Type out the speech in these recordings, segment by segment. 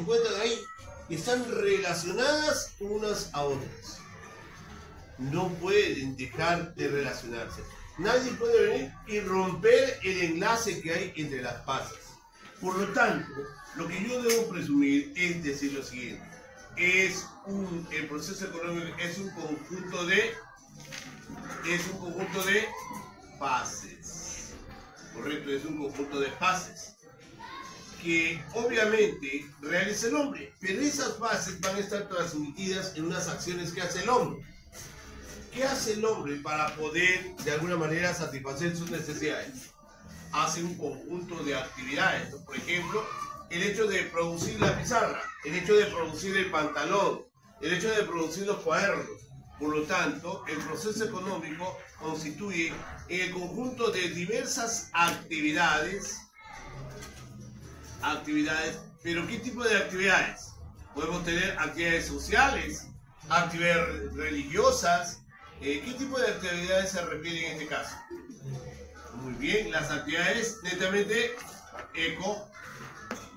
encuentran ahí y están relacionadas unas a otras. No pueden dejar de relacionarse. Nadie puede venir y romper el enlace que hay entre las fases. Por lo tanto, lo que yo debo presumir es decir lo siguiente. El proceso económico es un conjunto de fases. Correcto, es un conjunto de fases que obviamente realiza el hombre, pero esas fases van a estar transmitidas en unas acciones que hace el hombre. ¿Qué hace el hombre para poder de alguna manera satisfacer sus necesidades? Hace un conjunto de actividades, ¿no? Por ejemplo, el hecho de producir la pizarra, el hecho de producir el pantalón, el hecho de producir los cuadernos. Por lo tanto, el proceso económico constituye el conjunto de diversas actividades, pero ¿qué tipo de actividades? Podemos tener actividades sociales, actividades religiosas. ¿Qué tipo de actividades se refiere en este caso? Muy bien, las actividades netamente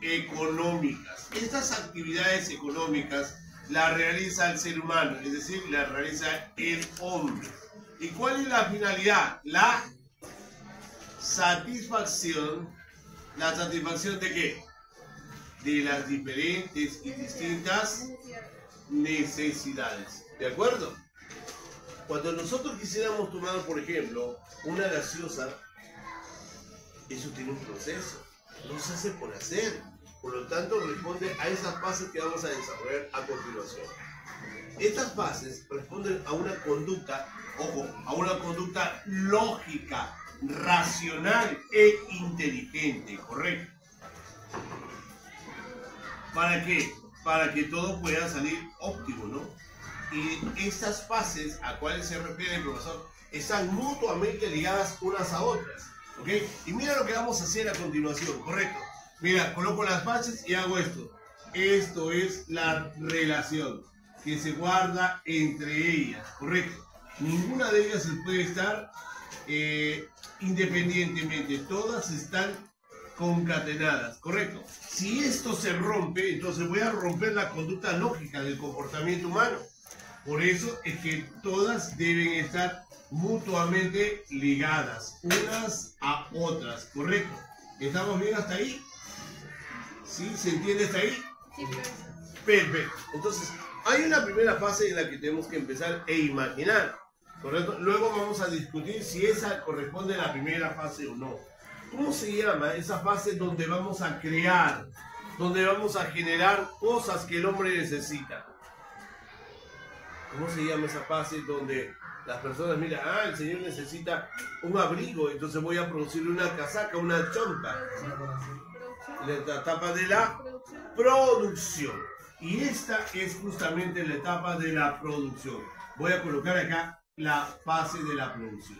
económicas. Estas actividades económicas las realiza el ser humano, es decir, las realiza el hombre. ¿Y cuál es la finalidad? La satisfacción. ¿La satisfacción de qué? De las diferentes y distintas necesidades. ¿De acuerdo? Cuando nosotros quisiéramos tomar, por ejemplo, una gaseosa, eso tiene un proceso. No se hace por hacer. Por lo tanto, responde a esas fases que vamos a desarrollar a continuación. Estas fases responden a una conducta, ojo, a una conducta lógica, racional e inteligente, ¿correcto? ¿Para qué? Para que todo pueda salir óptimo, ¿no? Y estas fases a cuales se refiere el profesor están mutuamente ligadas unas a otras, ¿ok? Y mira lo que vamos a hacer a continuación, ¿correcto? Mira, coloco las fases y hago esto. Esto es la relación que se guarda entre ellas, ¿correcto? Ninguna de ellas se puede estar independientemente, todas están concatenadas, ¿correcto? Si esto se rompe, entonces voy a romper la conducta lógica del comportamiento humano. Por eso es que todas deben estar mutuamente ligadas, unas a otras, ¿correcto? ¿Estamos bien hasta ahí? ¿Sí? ¿Se entiende hasta ahí? Sí, profesor. Perfecto. Entonces, hay una primera fase en la que tenemos que empezar e imaginar, ¿correcto? Luego vamos a discutir si esa corresponde a la primera fase o no. ¿Cómo se llama esa fase donde vamos a crear, donde vamos a generar cosas que el hombre necesita? ¿Cómo se llama esa fase donde las personas miran, el señor necesita un abrigo, entonces voy a producir una casaca, una chompa? La etapa de la producción. Y esta es justamente la etapa de la producción. Voy a colocar acá la fase de la producción.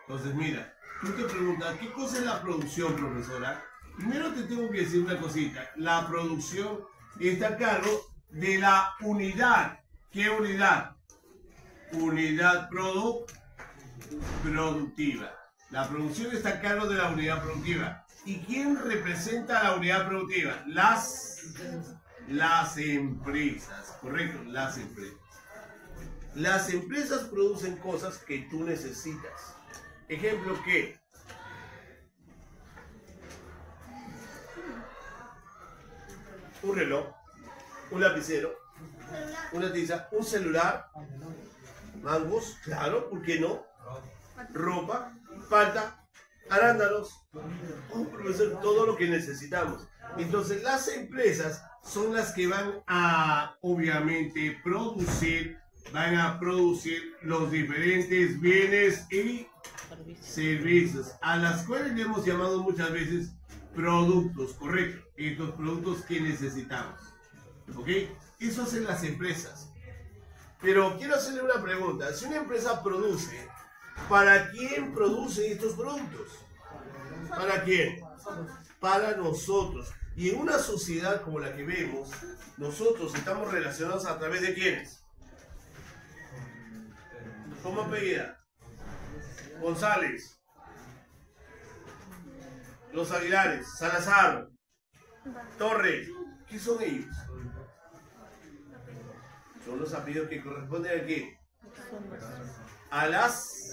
Entonces, mira, tú te preguntas, ¿qué cosa es la producción, profesora? Primero te tengo que decir una cosita. La producción está a cargo de la unidad. ¿Qué unidad? Unidad productiva. La producción está a cargo de la unidad productiva. ¿Y quién representa la unidad productiva? Las empresas, ¿correcto? Las empresas. Las empresas producen cosas que tú necesitas. Ejemplo, ¿qué? Un reloj, un lapicero, una tiza, un celular, mangos, claro, ¿por qué no? Ropa, palta, arándanos, profesor, todo lo que necesitamos. Entonces las empresas son las que van a, obviamente, van a producir los diferentes bienes y servicios, a las cuales le hemos llamado muchas veces productos, correcto, estos productos que necesitamos, ¿ok? Eso hacen las empresas. Pero quiero hacerle una pregunta, si una empresa produce, ¿para quién produce estos productos? ¿Para quién? Para nosotros. Y en una sociedad como la que vemos, nosotros estamos relacionados a través de ¿quiénes? ¿Cómo apellida? González, los Aguilares, Salazar, Torres, ¿Qué son ellos? Son los apellidos que corresponden a qué? A las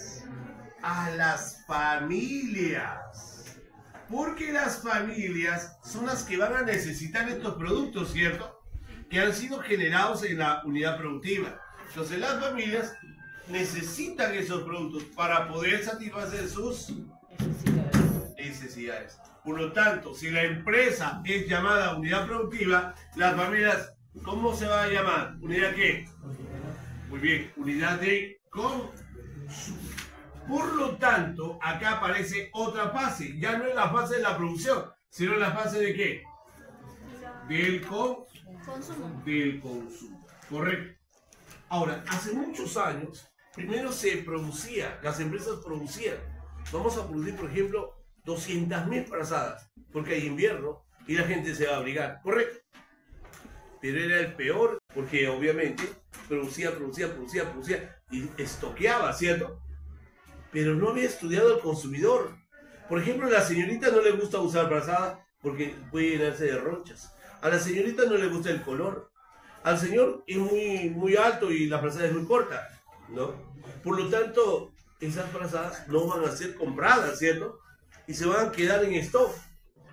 familias. Porque las familias son las que van a necesitar estos productos, ¿cierto? Que han sido generados en la unidad productiva. Entonces las familias necesitan esos productos para poder satisfacer sus necesidades. Por lo tanto, si la empresa es llamada unidad productiva, las familias, ¿cómo se va a llamar? ¿Unidad qué? Muy bien, unidad de consumo. Por lo tanto, acá aparece otra fase. Ya no es la fase de la producción, sino la fase de ¿qué? Del consumo. Del consumo. Correcto. Ahora, hace muchos años, primero se producía, las empresas producían. Vamos a producir, por ejemplo, 200.000 frazadas, porque hay invierno y la gente se va a abrigar. Correcto. Pero era el peor, porque obviamente producía y estoqueaba, ¿cierto? Pero no había estudiado al consumidor. Por ejemplo, a la señorita no le gusta usar frazada porque puede llenarse de ronchas. A la señorita no le gusta el color. Al señor es muy alto y la frazada es muy corta, ¿no? Por lo tanto, esas frazadas no van a ser compradas, ¿cierto? Y se van a quedar en stock.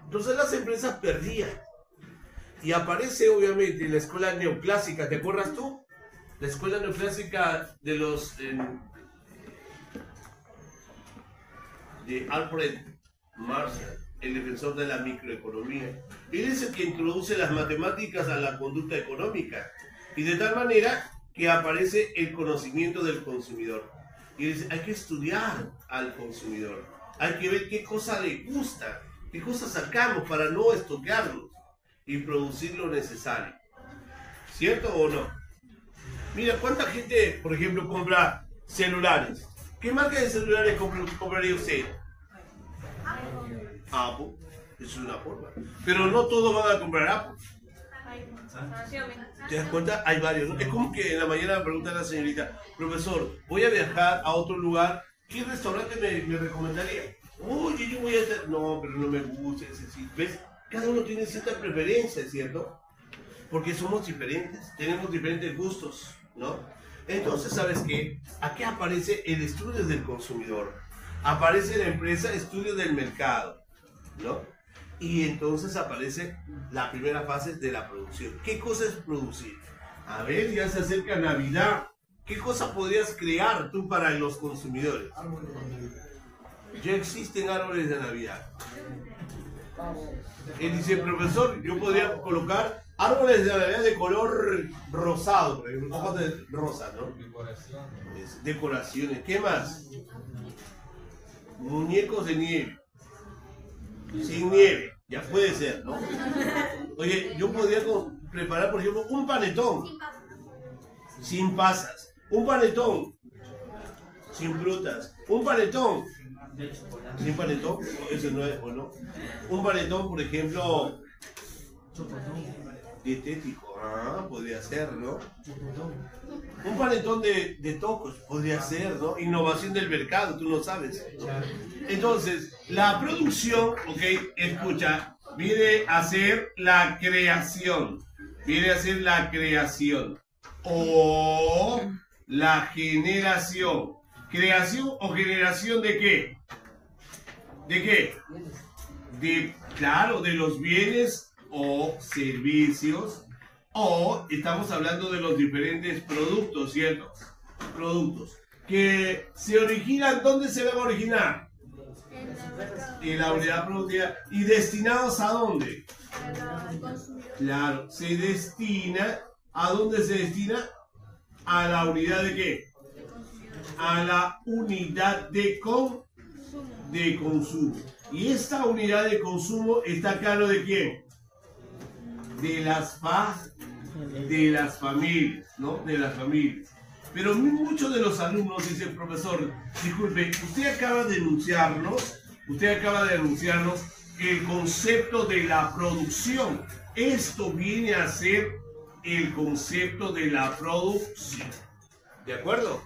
Entonces las empresas perdían. Y aparece obviamente la escuela neoclásica, ¿te acuerdas tú? La escuela neoclásica de los... de Alfred Marshall, el defensor de la microeconomía. Él es el que introduce las matemáticas a la conducta económica y de tal manera que aparece el conocimiento del consumidor. Y dice, hay que estudiar al consumidor, hay que ver qué cosa le gusta, qué cosas sacamos para no estoquearnos y producir lo necesario. ¿Cierto o no? Mira, ¿cuánta gente, por ejemplo, compra celulares? ¿Qué marca de celulares compraría usted? Apple. Eso es una forma. Pero no todos van a comprar Apple. ¿Te das cuenta? Hay varios, ¿no? Es como que en la mañana me pregunta la señorita, profesor, voy a viajar a otro lugar, ¿qué restaurante me recomendaría? Oye, yo voy a estar... No, pero no me gusta ese sitio. ¿Ves? Cada uno tiene cierta preferencia, ¿cierto? Porque somos diferentes, tenemos diferentes gustos, ¿no? Entonces, ¿sabes qué? Aquí aparece el estudio del consumidor, aparece la empresa estudio del mercado, ¿no? Y entonces aparece la primera fase de la producción. ¿Qué cosa es producir? A ver, ya se acerca Navidad. ¿Qué cosa podrías crear tú para los consumidores? Ya existen árboles de Navidad. Él dice, profesor, yo podría colocar árboles de Navidad de color rosado, por ejemplo, hojas de rosa, ¿no? Decoraciones. ¿Qué más? Muñecos de nieve. Sin nieve. Ya puede ser, ¿no? Oye, yo podría preparar, por ejemplo, un panetón. Sin pasas. Un panetón. Sin frutas. Un panetón. Sin panetón. Eso no es bueno. Un panetón, por ejemplo, dietético. Ah, podría ser, ¿no? Un panetón de tocos, podría ser, ¿no? Innovación del mercado, tú no sabes, ¿no? Entonces, la producción, ok, escucha, viene a ser la creación. Viene a ser la creación. O la generación. ¿Creación o generación de qué? ¿De qué? Claro, de los bienes o servicios, o estamos hablando de los diferentes productos, ¿cierto? Productos que se originan, ¿dónde se van a originar? En la unidad productiva. ¿Y destinados a dónde? Claro, se destina, ¿a dónde se destina? A la unidad de qué? A la unidad de consumo. Y esta unidad de consumo está a cargo de quién? De las familias, ¿no? De las familias. Pero muchos de los alumnos dicen, profesor, disculpe, usted acaba de anunciarnos el concepto de la producción. Esto viene a ser el concepto de la producción. ¿De acuerdo?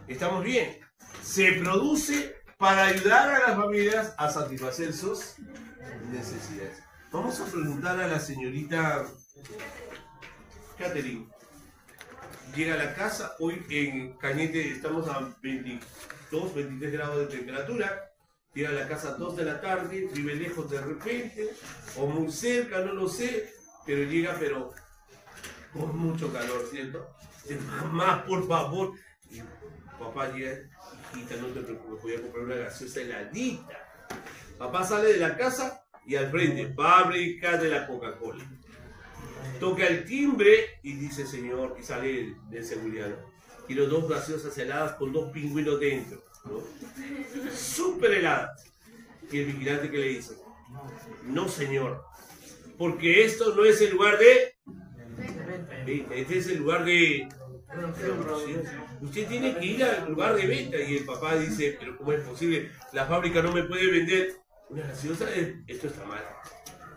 ¿Estamos bien? Se produce para ayudar a las familias a satisfacer sus necesidades. Vamos a preguntar a la señorita Catherine llega a la casa, hoy en Cañete estamos a 22, 23 grados de temperatura, llega a la casa a 2 de la tarde, vive lejos de repente, o muy cerca, no lo sé, pero llega, pero con mucho calor, ¿cierto? Dice, mamá, por favor. Y papá llega, hijita, no te preocupes, voy a comprar una gaseosa heladita. Papá sale de la casa y al frente, fábrica de la Coca-Cola. Toca el timbre y dice, señor, y sale de seguridad, ¿no? Quiero 2 gaseosas heladas con 2 pingüinos dentro, ¿no? Súper heladas. Y el vigilante que le dice, no señor, porque esto no es el lugar de... Este es el lugar de... Usted tiene que ir al lugar de venta. Y el papá dice, pero ¿cómo es posible? La fábrica no me puede vender una gaseosa. Esto está mal.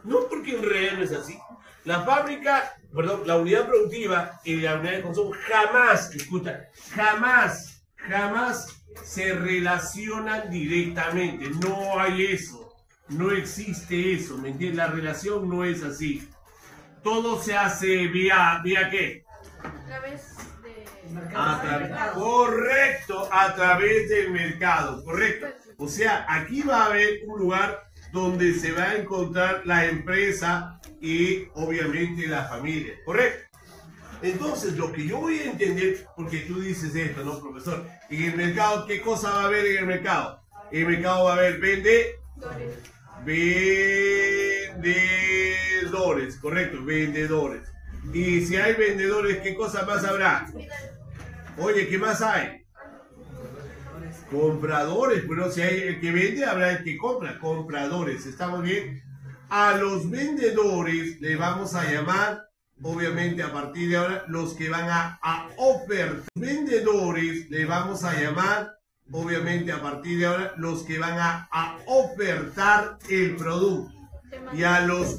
No, porque en realidad no es así. La fábrica, perdón, la unidad productiva y la unidad de consumo jamás, escucha, jamás se relacionan directamente. No hay eso. No existe eso. ¿Me entiendes? La relación no es así. Todo se hace vía ¿qué? A través Correcto, a través del mercado, correcto. O sea, aquí va a haber un lugar donde se va a encontrar la empresa y obviamente la familia, ¿correcto? Entonces, lo que yo voy a entender, porque tú dices esto, ¿no, profesor? En el mercado, ¿qué cosa va a haber en el mercado? En el mercado va a haber vendedores, correcto, vendedores. Y si hay vendedores, ¿qué cosa más habrá? Oye, ¿qué más hay? Compradores, pero si hay el que vende, habrá el que compra. Compradores, ¿estamos bien? A los vendedores le vamos a llamar, obviamente a partir de ahora, los que van a ofertar. Vendedores le vamos a llamar, obviamente a partir de ahora, los que van a ofertar el producto. Y a los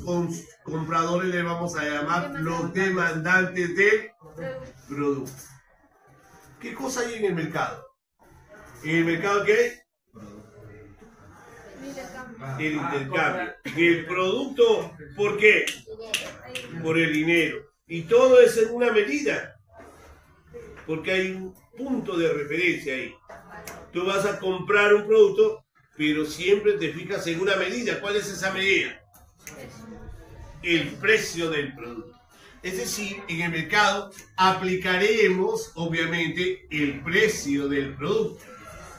compradores le vamos a llamar los demandantes del producto. ¿Qué cosa hay en el mercado? ¿En el mercado qué hay? El intercambio. El producto, ¿por qué? Por el dinero. Y todo es en una medida. Porque hay un punto de referencia ahí. Tú vas a comprar un producto, pero siempre te fijas en una medida. ¿Cuál es esa medida? El precio del producto. Es decir, en el mercado aplicaremos, obviamente, el precio del producto.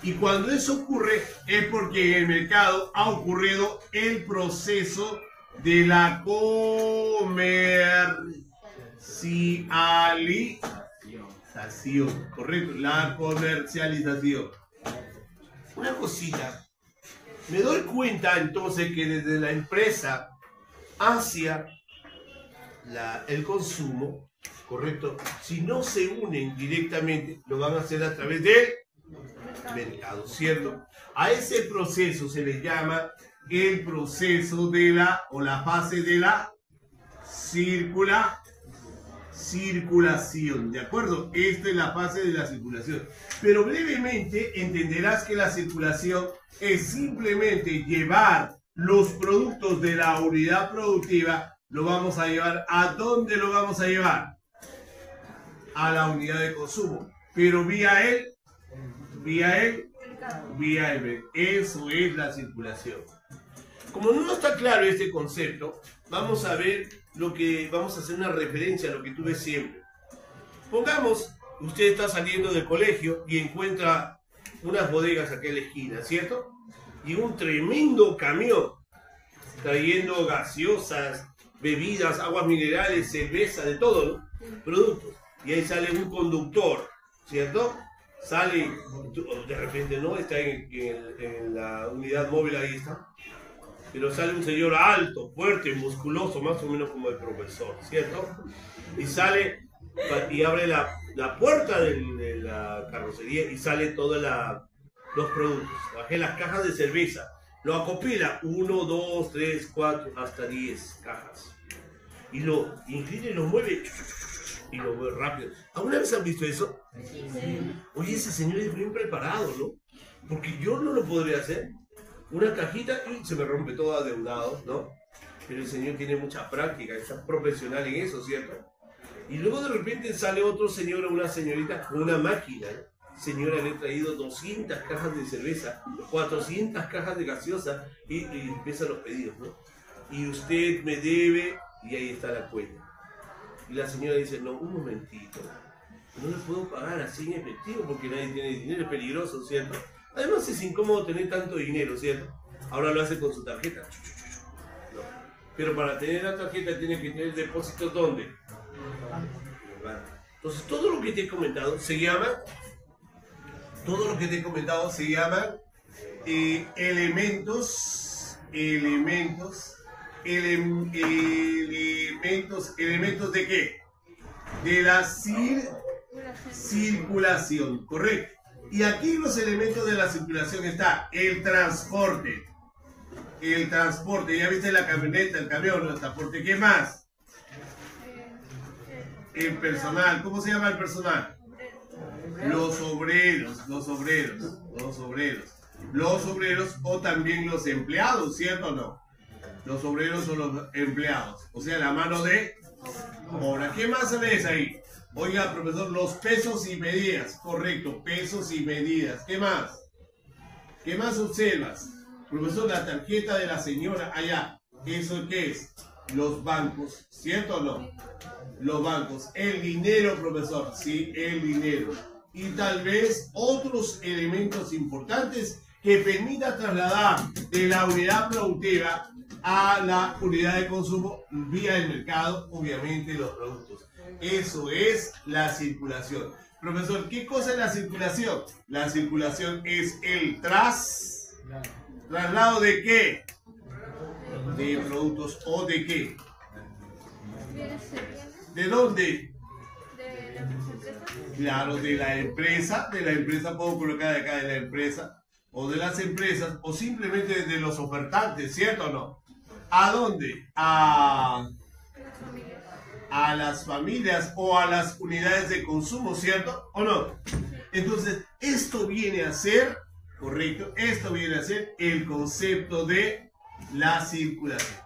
Y cuando eso ocurre es porque en el mercado ha ocurrido el proceso de la comercialización. Correcto, la comercialización. Una cosita. Me doy cuenta entonces que desde la empresa hacia el consumo, correcto, si no se unen directamente, lo van a hacer a través del mercado, ¿cierto? A ese proceso se le llama el proceso de la fase de la circulación, ¿de acuerdo? Esta es la fase de la circulación. Pero brevemente entenderás que la circulación es simplemente llevar los productos de la unidad productiva, lo vamos a llevar, ¿a dónde lo vamos a llevar? A la unidad de consumo, pero vía el eso es la circulación. Como no está claro este concepto, vamos a ver vamos a hacer una referencia a lo que tú ves siempre. Pongamos, usted está saliendo del colegio y encuentra unas bodegas aquí en la esquina, ¿cierto? Y un tremendo camión trayendo gaseosas, bebidas, aguas minerales, cerveza, de todo, ¿no? Productos. Y ahí sale un conductor, ¿cierto? Sale, de repente no, está en la unidad móvil, ahí está. Pero sale un señor alto, fuerte, musculoso, más o menos como el profesor, ¿cierto? Y sale y abre la puerta de la carrocería y sale todos los productos. Bajé las cajas de cerveza. Lo acopila 1, 2, 3, 4, hasta 10 cajas. Y lo inclina y lo mueve. Y lo mueve rápido. ¿Alguna vez han visto eso? Sí. Oye, ese señor es bien preparado, ¿no? Porque yo no lo podría hacer. Una cajita y se me rompe todo adeudado, ¿no? pero el señor tiene mucha práctica, es profesional en eso, ¿cierto? Y luego de repente sale otro señor o una señorita con una máquina, ¿no? Señora, le he traído 200 cajas de cerveza, 400 cajas de gaseosa y empiezan los pedidos, ¿no? Y usted me debe, y ahí está la cuenta. Y la señora dice, no, un momentito, no le puedo pagar así en efectivo porque nadie tiene dinero, es peligroso, ¿cierto? Además es incómodo tener tanto dinero, ¿cierto? Ahora lo hace con su tarjeta. No. Pero para tener la tarjeta tiene que tener depósitos, ¿dónde? Entonces todo lo que te he comentado se llama elementos de ¿qué? De la circulación, correcto. Y aquí los elementos de la circulación está el transporte, ya viste la camioneta, el camión, el transporte, ¿qué más? El personal, ¿cómo se llama el personal? Los obreros o también los empleados, ¿cierto o no? Los obreros o los empleados, o sea, la mano de obra. ¿Qué más ves ahí? Oiga, profesor, los pesos y medidas, correcto, pesos y medidas. ¿Qué más? ¿Qué más observas? Profesor, la tarjeta de la señora allá, ¿eso qué es? Los bancos, ¿cierto o no? Los bancos, el dinero, profesor, sí, el dinero. Y tal vez otros elementos importantes que permita trasladar de la unidad productiva a la unidad de consumo vía el mercado, obviamente los productos. Eso es la circulación. Profesor, ¿qué cosa es la circulación? La circulación es el traslado de ¿qué? De productos o de ¿qué? ¿De dónde? De las empresas. Claro, de la empresa, puedo colocar de acá de la empresa, o de las empresas, o simplemente de los ofertantes, ¿cierto o no? ¿A dónde? A las familias o a las unidades de consumo, ¿cierto o no? Entonces, esto viene a ser, correcto, esto viene a ser el concepto de la circulación.